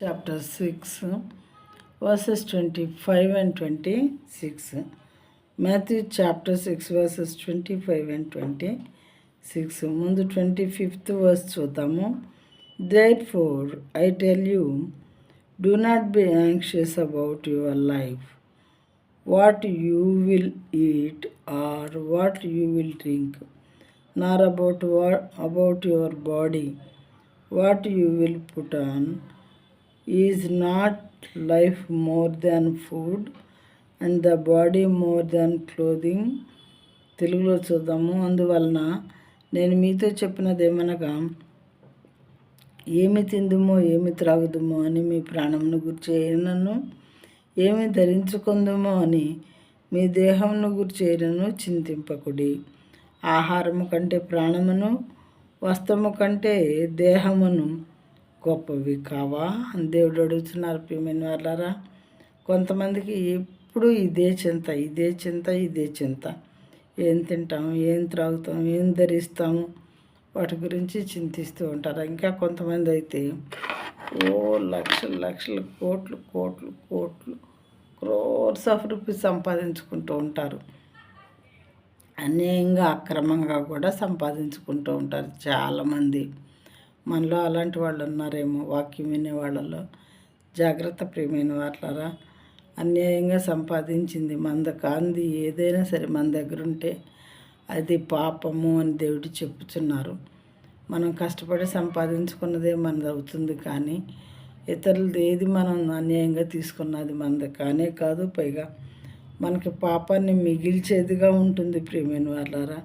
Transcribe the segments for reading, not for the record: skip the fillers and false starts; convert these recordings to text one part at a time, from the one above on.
chapter 6, verses 25 and 26. Matthew chapter 6, verses 25 and 26. ముందు 25th verse చూద్దాము. Therefore, I tell you, do not be anxious about your life, what you will eat or what you will drink, nor about your body, what you will put on. Is not life more than food and the body more than clothing? తెలుగులో చూద్దాము. అందువలన నేను మీతో చెప్పినదేమనగా, ఏమి తిందుమో ఏమి త్రాగుదుమో అని మీ ప్రాణమును గురించి అయినను, ఏమి ధరించుకుందుమో అని మీ దేహమును గురించి అయినను చింతింపకుడి. ఆహారము కంటే ప్రాణమును, వస్త్రము కంటే దేహమును గొప్పవి కావా అని దేవుడు అడుగుతున్నారు. ప్రియమైన వాళ్ళారా, కొంతమందికి ఎప్పుడు ఇదే చింత. ఏం తింటాం, ఏం త్రాగుతాం, ఏం ధరిస్తాము, వాటి గురించి చింతిస్తూ ఉంటారు. ఇంకా కొంతమంది అయితే లక్షలు కోట్లు క్రోర్స్ ఆఫ్ రూపీస్ సంపాదించుకుంటూ ఉంటారు. అన్యాయంగా అక్రమంగా కూడా సంపాదించుకుంటూ ఉంటారు చాలామంది. మనలో అలాంటి వాళ్ళు ఉన్నారేమో. వాక్యం వినే వాళ్ళలో జాగ్రత్త ప్రియమైన వాళ్ళరా. అన్యాయంగా సంపాదించింది మంద కాంది ఏదైనా సరే మన దగ్గర ఉంటే అది పాపము అని దేవుడు చెప్పుచున్నారు. మనం కష్టపడి సంపాదించుకున్నదే మనది అవుతుంది, కానీ ఇతరులది ఏది మనం అన్యాయంగా తీసుకున్నది మనది కానే కాదు. పైగా మనకి పాపాన్ని మిగిల్చేదిగా ఉంటుంది ప్రియమైన వాళ్ళరా.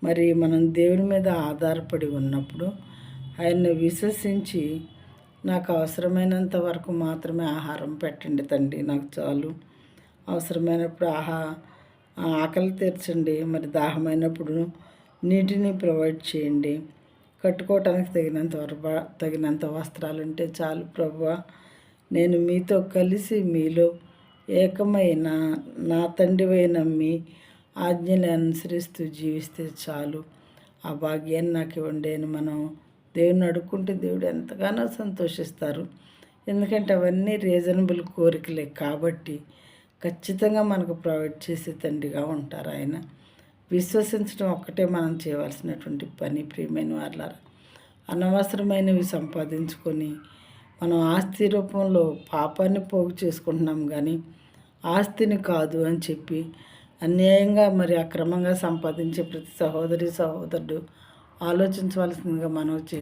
మరి మనం దేవుని మీద ఆధారపడి ఉన్నప్పుడు, ఆయన్ని విశ్వసించి, నాకు అవసరమైనంత వరకు మాత్రమే ఆహారం పెట్టండి తండ్రి, నాకు చాలు, అవసరమైనప్పుడు ఆకలి తీర్చండి, మరి దాహమైనప్పుడు నీటిని ప్రొవైడ్ చేయండి, కట్టుకోవటానికి తగినంత వస్త్రాలు ఉంటే చాలు ప్రభువా, నేను మీతో కలిసి మీలో ఏకమైన నా తండ్రివైన మీ ఆజ్ఞలు అనుసరిస్తూ జీవిస్తే చాలు, ఆ భాగ్యాన్ని నాకు ఇవ్వండి అని మనం దేవుని అడుక్కుంటే దేవుడు ఎంతగానో సంతోషిస్తారు. ఎందుకంటే అవన్నీ రీజనబుల్ కోరికలే కాబట్టి ఖచ్చితంగా మనకు ప్రొవైడ్ చేసే తండ్రిగా ఉంటారు ఆయన. విశ్వసించడం ఒక్కటే మనం చేయవలసినటువంటి పని ప్రియమైన వాళ్ళారా. అనవసరమైనవి సంపాదించుకొని మనం ఆస్తి రూపంలో పాపాన్ని పోగు చేసుకుంటున్నాం, కానీ ఆస్తిని కాదు అని చెప్పి అన్యాయంగా మరి అక్రమంగా సంపాదించే ప్రతి సహోదరుడు ఆలోచించవలసిందిగా మనం